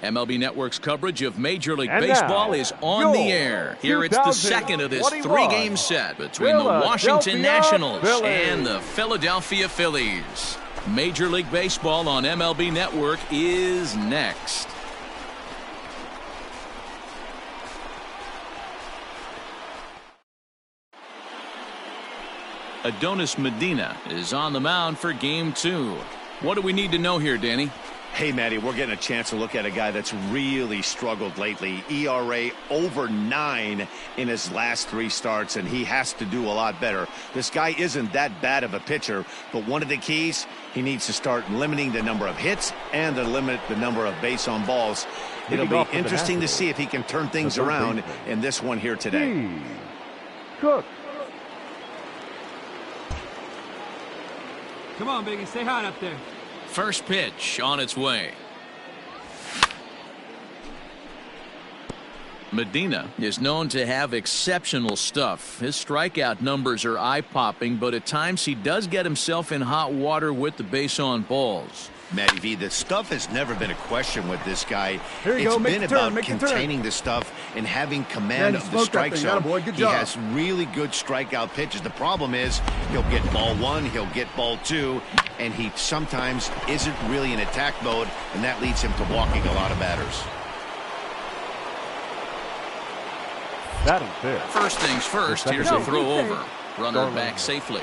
MLB Network's coverage of Major League Baseball is on the air. Here it's the second of this three-game set between the Washington Nationals and the Philadelphia Phillies. Major League Baseball on MLB Network is next. Adonis Medina is on the mound for Game 2. What do we need to know here, Danny? Hey, Matty, we're getting a chance to look at a guy that's really struggled lately. ERA over 9 in his last 3 starts, and he has to do a lot better. This guy isn't that bad of a pitcher, but one of the keys, he needs to start limiting the number of hits and to limit the number of base on balls. It'll be interesting to see if he can turn things around in this one here today. Cook. Come on, Biggie, stay hot up there. First pitch on its way. Medina is known to have exceptional stuff. His strikeout numbers are eye-popping, but at times he does get himself in hot water with the base on balls. Matty V, the stuff has never been a question with this guy. It's been about containing the stuff and having command of the strike zone. He has really good strikeout pitches. The problem is he'll get ball 1, he'll get ball 2, and he sometimes isn't really in attack mode, and that leads him to walking a lot of batters. First things first, here's a throw over. Runner back safely.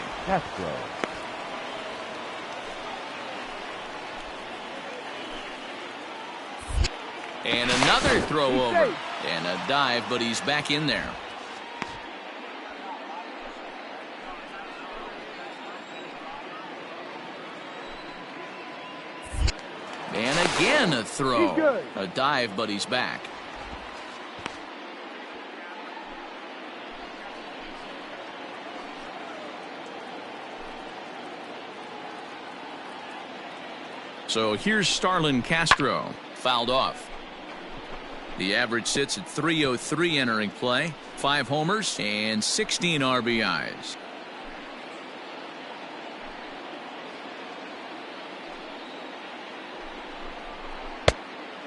And another throw over. And a dive, but he's back in there. And again a throw. A dive, but he's back. So here's Starlin Castro. Fouled off. The average sits at 303 entering play. 5 homers and 16 RBIs.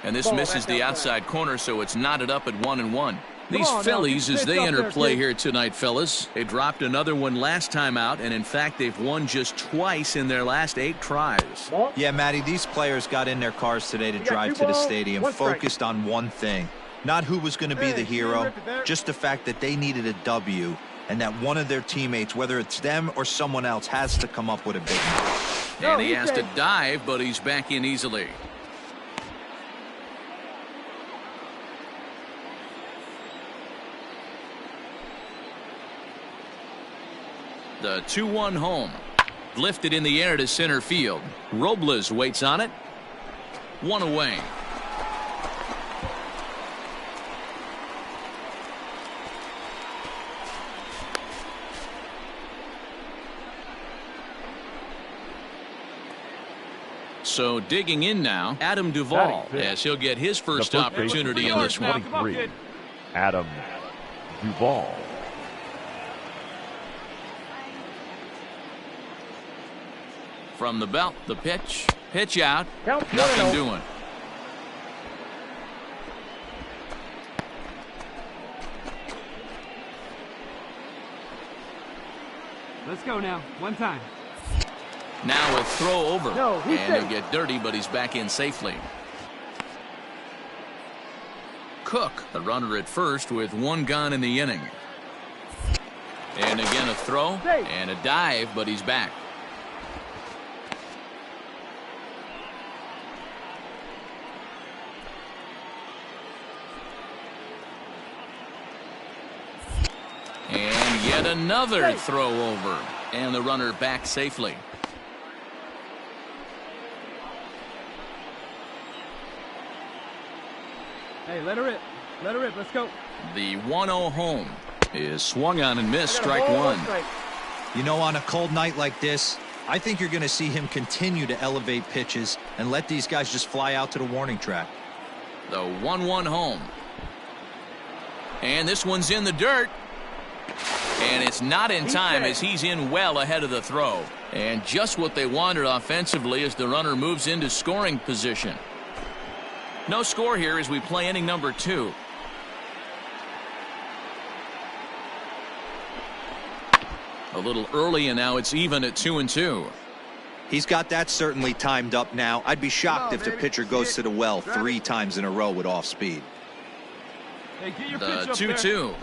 And this misses the outside corner, so it's knotted up at 1-1. These Phillies, as they enter play here tonight, fellas, they dropped another one last time out, and in fact, they've won just twice in their last 8 tries. Yeah, Matty, these players got in their cars today to drive to the stadium, focused on one thing. Not who was going to be the hero, just the fact that they needed a W, and that one of their teammates, whether it's them or someone else, has to come up with a big one. And he has to dive, but he's back in easily. The 2-1 home. Lifted in the air to center field. Robles waits on it. 1 away. So digging in now, Adam Duvall, as he'll get his first opportunity in this one. Adam Duvall. From the belt, the pitch out, nothing doing. Let's go now, one time. Now a throw over, and he'll get dirty, but he's back in safely. Cook, the runner at first with 1 gone in the inning. And again a throw, and a dive, but he's back. And yet another throw over, and the runner back safely. Hey, let her rip. Let her rip. Let's go. The 1-0 home is swung on and missed. Strike 1. You know, on a cold night like this, I think you're going to see him continue to elevate pitches and let these guys just fly out to the warning track. The 1-1 home. And this one's in the dirt. And it's not in time as he's in well ahead of the throw. And just what they wanted offensively as the runner moves into scoring position. No score here as we play inning number 2. A little early, and now it's even at 2-2. He's got that certainly timed up now. I'd be shocked if the pitcher goes to the well 3 times in a row with off speed. Hey, get your The pitch up 2-2.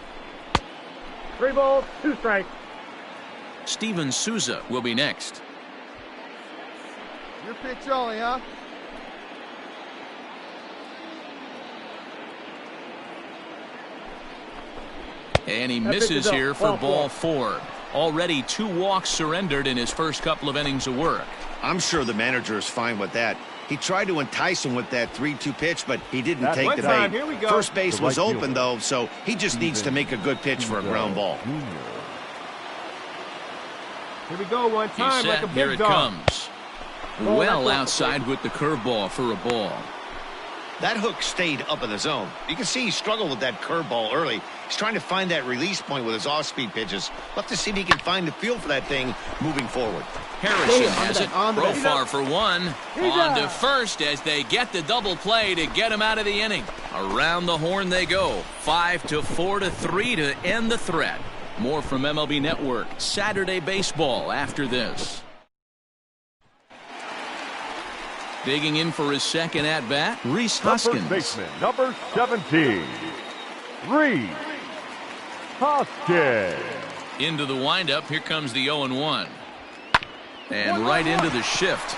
3 balls, 2 strikes. Steven Souza will be next. Your pitch only, huh? And he misses here for ball 4. Already 2 walks surrendered in his first couple of innings of work. I'm sure the manager is fine with that. He tried to entice him with that 3-2 pitch, but he didn't take the bait. Here we go. First base was right open, fielder. though, so he just needs to make a good pitch for a ground ball. Here we go, one He's time like set. a big Here it dog. comes. Well outside with the curveball for a ball. That hook stayed up in the zone. You can see he struggled with that curveball early. He's trying to find that release point with his off-speed pitches. We'll have to see if he can find the feel for that thing moving forward. Harrison has it. Profar for 1. On to first as they get the double play to get him out of the inning. Around the horn they go. 5-4-3 to end the threat. More from MLB Network Saturday Baseball after this. Digging in for his second at-bat, Rhys Hoskins. First baseman, number 17, Rhys Hoskins. Into the windup, here comes the 0-1. And right into the shift.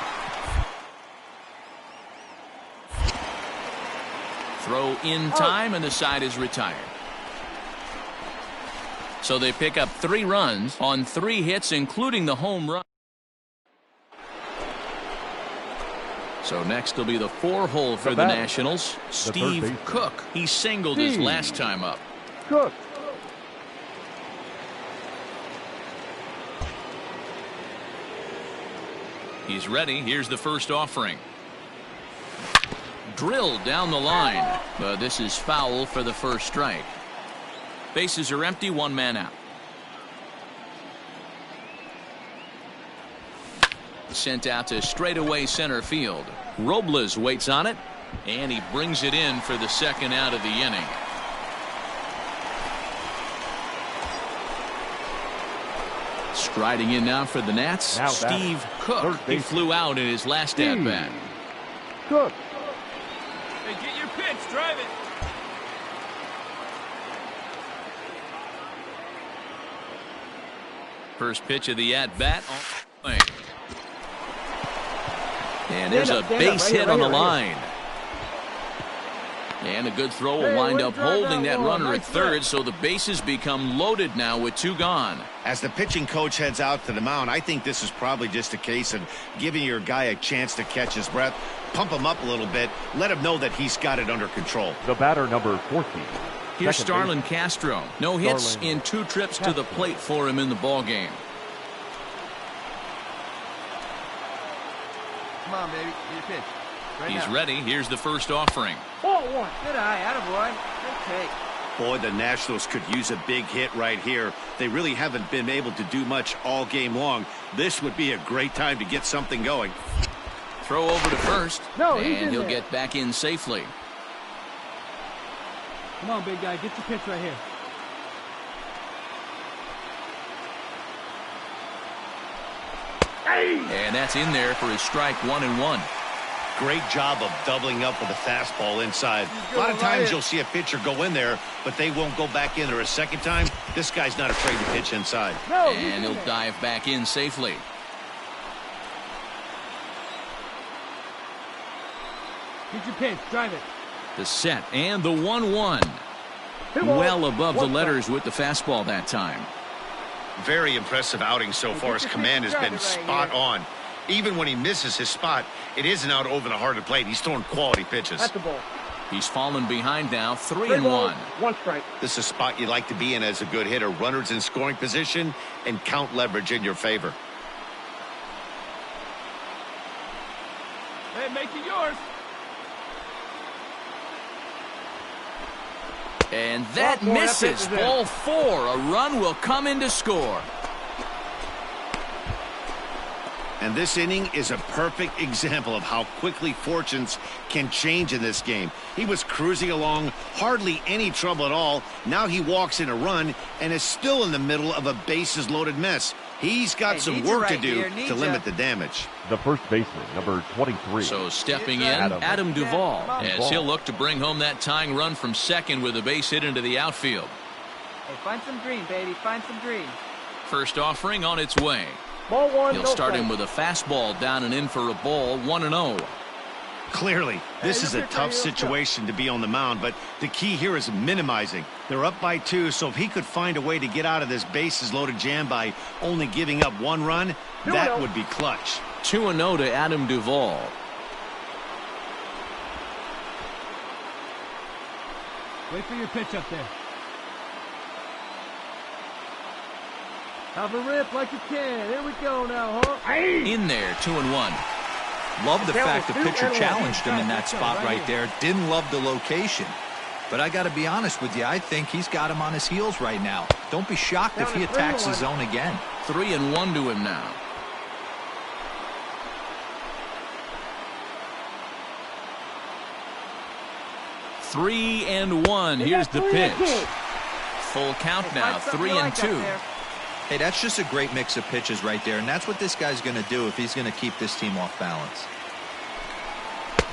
Throw in time, and the side is retired. So they pick up 3 runs on 3 hits, including the home run. So next will be the 4-hole for the Nationals. Steve Cook. He singled his last time up. Cook. He's ready. Here's the first offering. Drilled down the line. But this is foul for the first strike. Bases are empty, 1 man out. Sent out to straightaway center field. Robles waits on it, and he brings it in for the second out of the inning. Striding in now for the Nats, Now Steve Cook. He flew out in his last at-bat. Cook. Hey, get your pitch, drive it. First pitch of the at-bat. And there's a base hit on the line. And a good throw will wind up holding that runner at third, so the bases become loaded now with 2 gone. As the pitching coach heads out to the mound, I think this is probably just a case of giving your guy a chance to catch his breath, pump him up a little bit, let him know that he's got it under control. The batter, number 14. Here's Second Starlin baseman. Castro. No hits Starlin in 2 trips to the plate for him in the ballgame. Come on, baby. Get your pitch. Right He's now. ready. Here's the first offering. Good eye, attaboy. Good take. Boy, the Nationals could use a big hit right here. They really haven't been able to do much all game long. This would be a great time to get something going. Throw over to first, and he'll get back in safely. Come on, big guy. Get your pitch right here. And that's in there for his strike 1-1. Great job of doubling up with a fastball inside. A lot of times you'll see a pitcher go in there, but they won't go back in there a second time. This guy's not afraid to pitch inside. And he'll dive back in safely. Get your pitch, drive it. The set and the 1-1. Well above the letters with the fastball that time. Very impressive outing so far. His command has been spot on. Even when he misses his spot, it isn't out over the heart of the plate. He's throwing quality pitches. That's the ball. He's fallen behind now, 3-1. 1 strike. This is a spot you like to be in as a good hitter. Runners in scoring position and count leverage in your favor. Hey, make it yours. And that misses. Ball 4. A run will come in to score. And this inning is a perfect example of how quickly fortunes can change in this game. He was cruising along, hardly any trouble at all. Now he walks in a run and is still in the middle of a bases-loaded mess. He's got some work to do to limit the damage. The first baseman, number 23. So stepping in, Adam Duvall, as he'll look to bring home that tying run from second with a base hit into the outfield. Hey, find some green, baby. Find some green. First offering on its way. Ball one, He'll start him with a fastball down and in for a ball, 1-0. Clearly, this is a tough situation to be on the mound, but the key here is minimizing. They're up by 2, so if he could find a way to get out of this bases-loaded jam by only giving up 1 run, that would be clutch. 2-0 to Adam Duvall. Wait for your pitch up there. Have a rip like you can. Here we go now, huh? In there, 2-1. Love the fact the pitcher challenged him in that spot right there. Didn't love the location. But I got to be honest with you, I think he's got him on his heels right now. Don't be shocked if he attacks his zone again. 3-1 to him now. Three and one. Here's the pitch. Full count now, 3-2. Hey, that's just a great mix of pitches right there, and that's what this guy's going to do if he's going to keep this team off balance.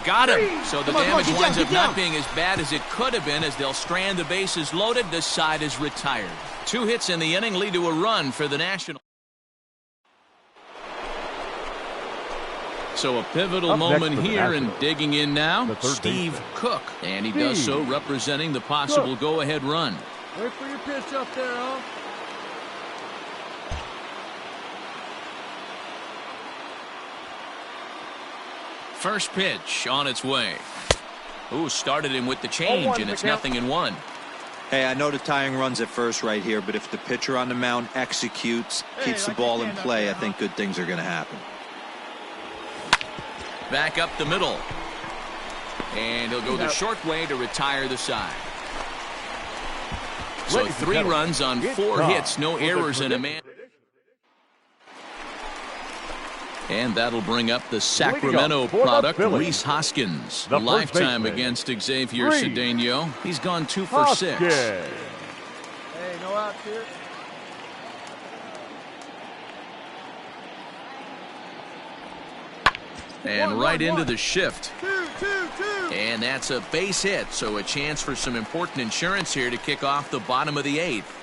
Got him. So the damage winds up not being as bad as it could have been as they'll strand the bases loaded. The side is retired. 2 hits in the inning lead to a run for the Nationals. So a pivotal moment here, and digging in now, Steve Cook. And he does so representing the possible go-ahead run. Wait for your pitch up there, huh? First pitch on its way. Ooh, started him with the change, and it's 0-1. Hey, I know the tying run's at first right here, but if the pitcher on the mound executes, keeps the ball in play, I think good things are going to happen. Back up the middle. And he'll go the short way to retire the side. So 3 runs on 4 hits, no errors in a man. And that'll bring up the Sacramento product, Rhys Hoskins. Lifetime against Xavier Cedeno. He's gone 2 for 6. Hey, no outs here. And right into the shift. And that's a base hit, so a chance for some important insurance here to kick off the bottom of the 8th.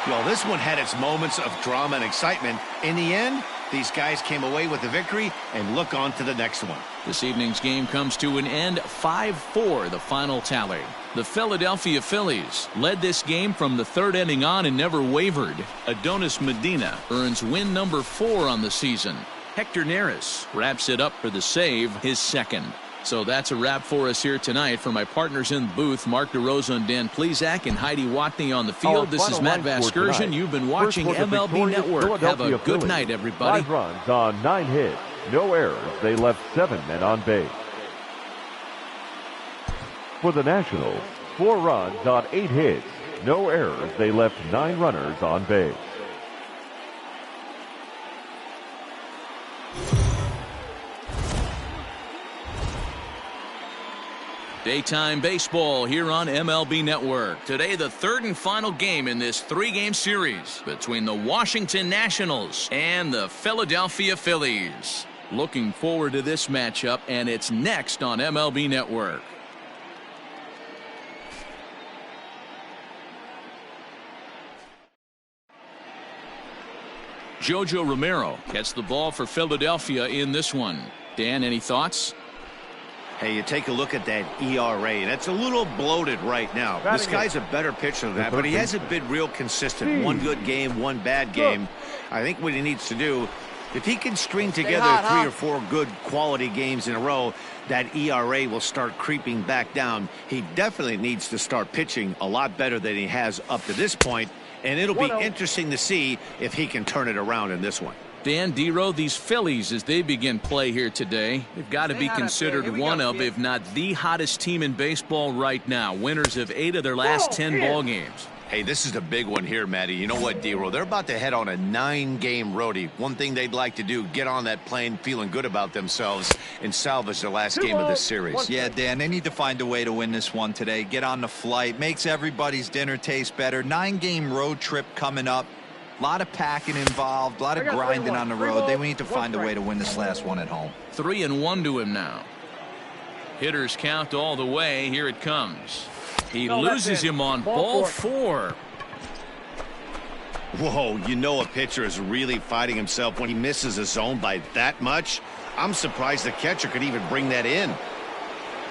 Well, this one had its moments of drama and excitement. In the end, these guys came away with the victory and look on to the next one. This evening's game comes to an end, 5-4, the final tally. The Philadelphia Phillies led this game from the 3rd inning on and never wavered. Adonis Medina earns win number 4 on the season. Hector Neris wraps it up for the save, his 2nd. So that's a wrap for us here tonight. For my partners in the booth, Mark DeRosa and Dan Plezak and Heidi Watney on the field, this is Matt Vasgersian. You've been watching MLB Network. Have a good night, everybody. 5 runs on 9 hits, no errors. They left 7 men on base. For the Nationals, 4 runs on 8 hits, no errors. They left 9 runners on base. Daytime baseball here on MLB Network. Today, the 3rd and final game in this 3-game series between the Washington Nationals and the Philadelphia Phillies. Looking forward to this matchup, and it's next on MLB Network. Jojo Romero gets the ball for Philadelphia in this one. Dan, any thoughts? Hey, you take a look at that ERA, and it's a little bloated right now. This guy's a better pitcher than that, but he hasn't been real consistent. One good game, one bad game. I think what he needs to do, if he can string together 3 or 4 good quality games in a row, that ERA will start creeping back down. He definitely needs to start pitching a lot better than he has up to this point, and it'll be interesting to see if he can turn it around in this one. Dan Dero, these Phillies, as they begin play here today, they've got to be considered one of, if not the hottest team in baseball right now. Winners of 8 of their last 10 ball games. Hey, this is a big one here, Matty. You know what, Dero? They're about to head on a 9-game roadie. One thing they'd like to do, get on that plane feeling good about themselves and salvage the last game of the series. Yeah, Dan, they need to find a way to win this one today. Get on the flight. Makes everybody's dinner taste better. 9-game road trip coming up. A lot of packing involved, a lot of grinding on the road. They need to find a way to win this last one at home. 3-1 to him now. Hitters count all the way. Here it comes. He loses him on ball 4. Whoa, you know a pitcher is really fighting himself when he misses a zone by that much. I'm surprised the catcher could even bring that in.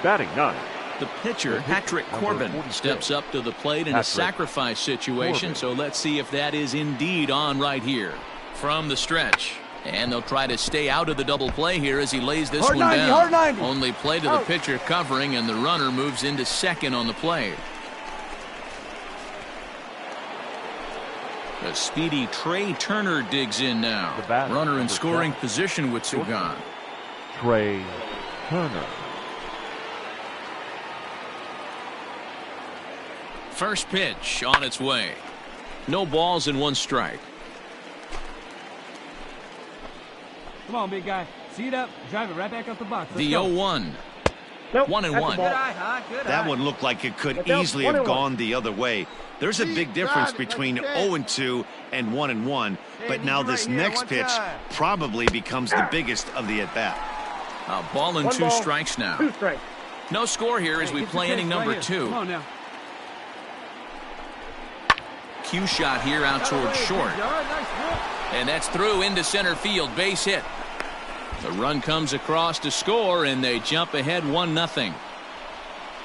Batting 9. The pitcher, Patrick Corbin, steps up to the plate in a sacrifice situation, so let's see if that is indeed on right here. From the stretch. And they'll try to stay out of the double play here as he lays this one down. Only play to the pitcher covering, and the runner moves into second on the play. The speedy Trey Turner digs in now. Runner in scoring position with two gone. Trey Turner. First pitch on its way. No balls and 1 strike. Come on, big guy. See it up. Drive it right back up the box. The 0-1. 1-1. Good eye, huh? Good that eye. one looked like it could easily have gone the other way. There's a big difference between 0-2 and 1-1, but now this next pitch probably becomes the biggest of the at-bat. A ball and 2 strikes now. 2 strikes. No score here as we play inning number 2. Come on now. Cue shot here out towards short. And that's through into center field. Base hit. The run comes across to score, and they jump ahead 1-0.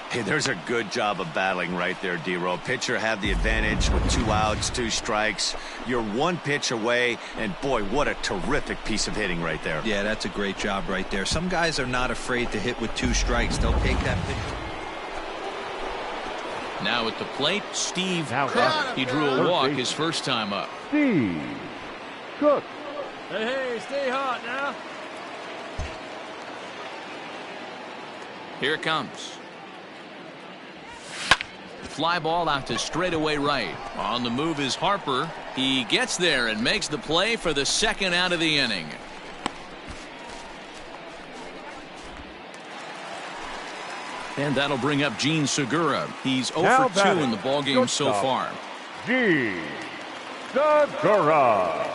Hey, there's a good job of battling right there, Dero. Pitcher had the advantage with 2 outs, 2 strikes. You're 1 pitch away, and boy, what a terrific piece of hitting right there. Yeah, that's a great job right there. Some guys are not afraid to hit with 2 strikes. They'll take that pitch. Now at the plate, Steve Cook. He drew a walk his first time up. Steve Cook. Hey, stay hot now. Here it comes. Fly ball out to straightaway right. On the move is Harper. He gets there and makes the play for the second out of the inning. And that'll bring up Gene Segura. He's 0 for 2 in the ballgame so far. Gene Segura.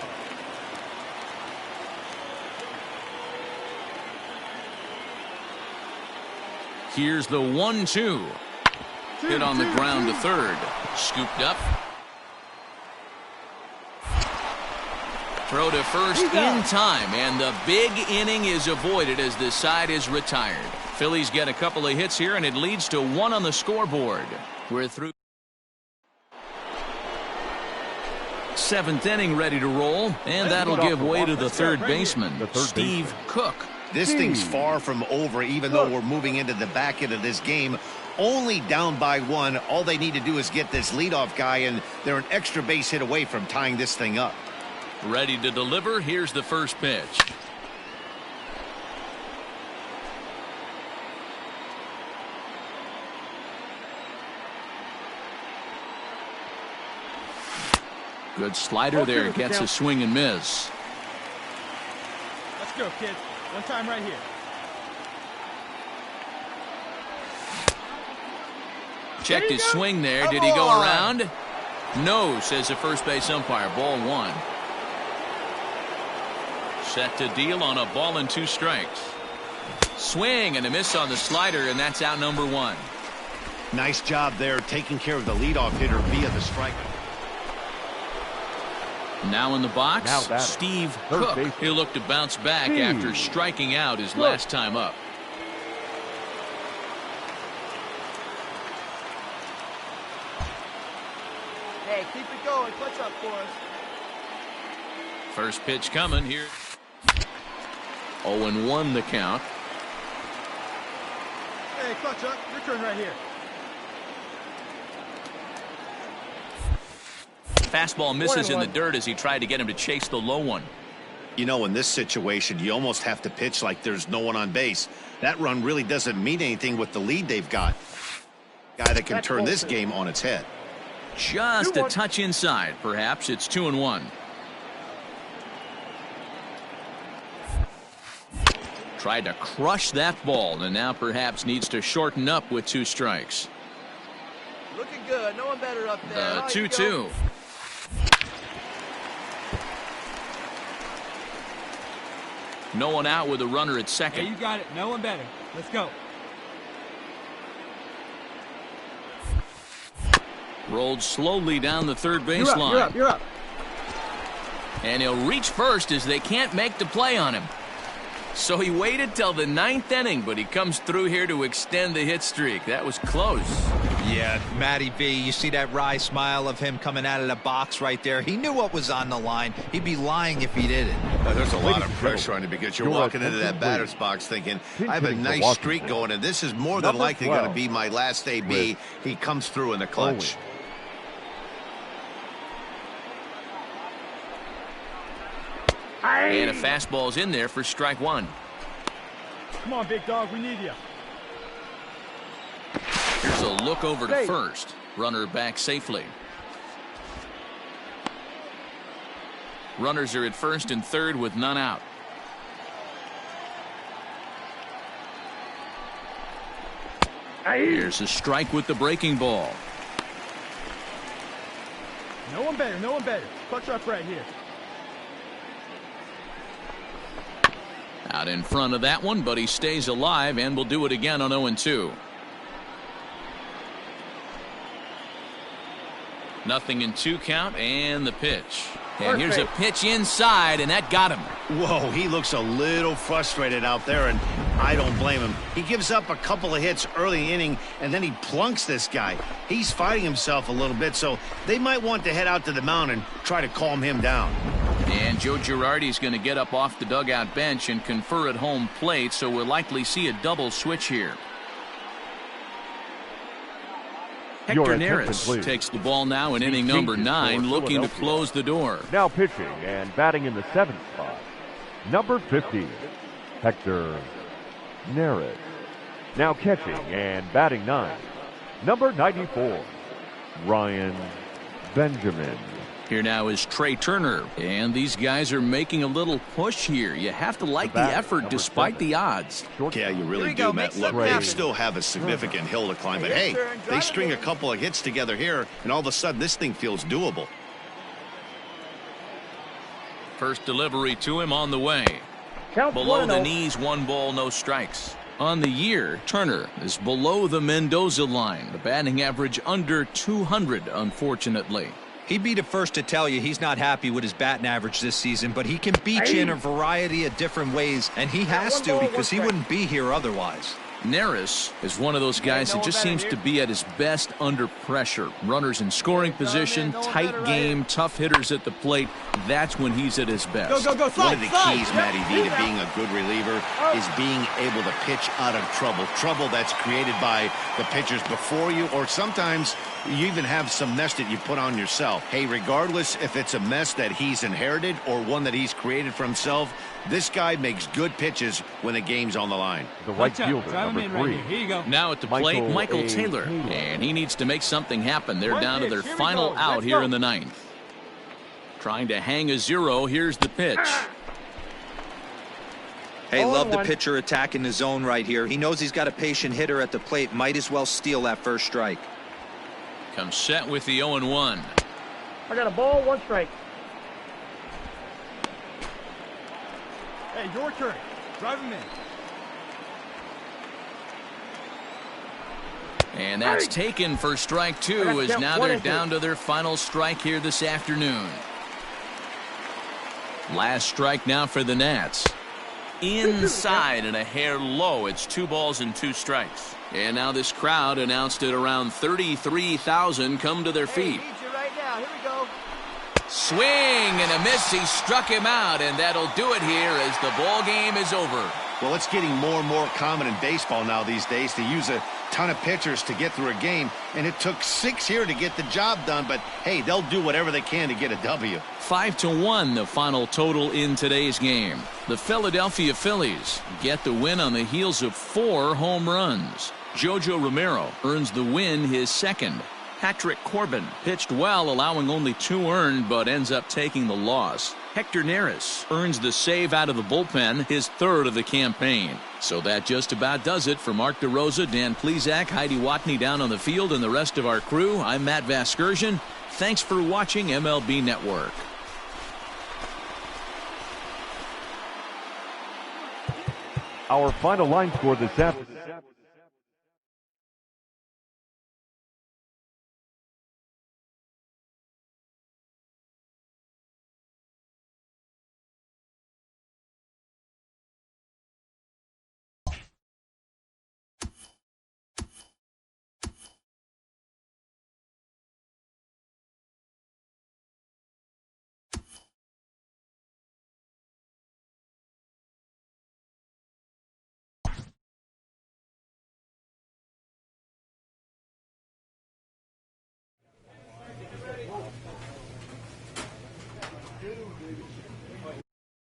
Here's the 1-2. Hit on the ground to third. Scooped up. Throw to first in time, and the big inning is avoided as the side is retired. Phillies get a couple of hits here, and it leads to 1 on the scoreboard. We're through 7th inning, ready to roll, and that'll give way to the third baseman, Steve Cook. This thing's far from over, even though we're moving into the back end of this game. Only down by 1. All they need to do is get this leadoff guy, and they're an extra base hit away from tying this thing up. Ready to deliver. Here's the first pitch. Good slider there. Gets a swing and miss. Let's go, kid. One time right here. Checked his swing there. Did he go around? No, says the first base umpire. Ball 1. Set to deal on a ball and 2 strikes. Swing and a miss on the slider, and that's out number 1. Nice job there, taking care of the leadoff hitter via the strike. Now in the box, Steve Cook. He'll look to bounce back after striking out his last time up. Hey, keep it going. Clutch up for us. First pitch coming here. 0-1 the count. Hey, clutch up. Your turn right here. Fastball misses in the dirt as he tried to get him to chase the low one. You know, in this situation, you almost have to pitch like there's no one on base. That run really doesn't mean anything with the lead they've got. Guy that can turn this game on its head. Just a touch inside. Perhaps it's 2-1. Tried to crush that ball, and now perhaps needs to shorten up with 2 strikes. Looking good. No one better up there. The 2-2. No one out with a runner at second. Hey, you got it. No one better. Let's go. Rolled slowly down the third baseline. You're up. And he'll reach first as they can't make the play on him. So he waited till the 9th inning, but he comes through here to extend the hit streak. That was close. Yeah, Matty B, you see that wry smile of him coming out of the box right there. He knew what was on the line. He'd be lying if he didn't. There's a lot of pressure on you because you're walking into that batter's box thinking, I have a nice streak going, and this is more than likely going to be my last AB. He comes through in the clutch. And a fastball's in there for strike 1. Come on, big dog. We need you. Here's a look over to first. Runner back safely. Runners are at first and third with none out. Here's a strike with the breaking ball. No one better. No one better. Clutch up right here. Out in front of that one, but he stays alive and will do it again on 0-2. Nothing in 2 count and the pitch. And here's a pitch inside, and that got him. Whoa, he looks a little frustrated out there, and I don't blame him. He gives up a couple of hits early inning, and then he plunks this guy. He's fighting himself a little bit, so they might want to head out to the mound and try to calm him down. And Joe Girardi's going to get up off the dugout bench and confer at home plate, so we'll likely see a double switch here. Hector Neris takes the ball now in inning number 9, looking to close the door. Now pitching and batting in the 7th spot, number 50, Hector Neris. Now catching and batting 9, number 94, Ryan Benjamin. Here now is Trey Turner, and these guys are making a little push here. You have to like the effort despite the odds. Yeah, you really do, Matt. Look, they still have a significant hill to climb, but hey, they string a couple of hits together here, and all of a sudden this thing feels doable. First delivery to him on the way. Below the knees, 1 ball, no strikes. On the year, Turner is below the Mendoza line. The batting average under 200, unfortunately. He'd be the first to tell you he's not happy with his batting average this season, but he can beat you in a variety of different ways, and he has to because he wouldn't be here otherwise. Neris is one of those guys that just seems to be at his best under pressure. Runners in scoring position, tight game, tough hitters at the plate. That's when he's at his best. Go, one of the keys, Matty V, to being a good reliever is being able to pitch out of trouble. Trouble that's created by the pitchers before you, or sometimes you even have some mess that you put on yourself. Hey, regardless if it's a mess that he's inherited or one that he's created for himself, this guy makes good pitches when the game's on the line. The right fielder, number 3. Here you go. Now at the plate, Michael Taylor. And he needs to make something happen. They're down to their final out here in the 9th. Trying to hang a 0. Here's the pitch. Hey, love the pitcher attacking the zone right here. He knows he's got a patient hitter at the plate. Might as well steal that first strike. Comes set with the 0-1. I got a ball, 1 strike. Hey, your turn. Drive him in. And that's taken for strike 2, as now they're down to their final strike here this afternoon. Last strike now for the Nats. Inside and a hair low. It's 2 balls and 2 strikes. And now this crowd announced at around 33,000 come to their feet. Hey, need you right now. Here we go. Swing and a miss. He struck him out, and that'll do it here as the ball game is over. Well, it's getting more and more common in baseball now these days to use a ton of pitchers to get through a game, and it took 6 here to get the job done. But, hey, they'll do whatever they can to get a W. 5-1 the final total in today's game. The Philadelphia Phillies get the win on the heels of 4 home runs. Jojo Romero earns the win, his second. Patrick Corbin pitched well, allowing only 2 earned, but ends up taking the loss. Hector Neris earns the save out of the bullpen, his 3rd of the campaign. So that just about does it. For Mark DeRosa, Dan Plesac, Heidi Watney down on the field, and the rest of our crew, I'm Matt Vasgersian. Thanks for watching MLB Network. Our final line score this afternoon.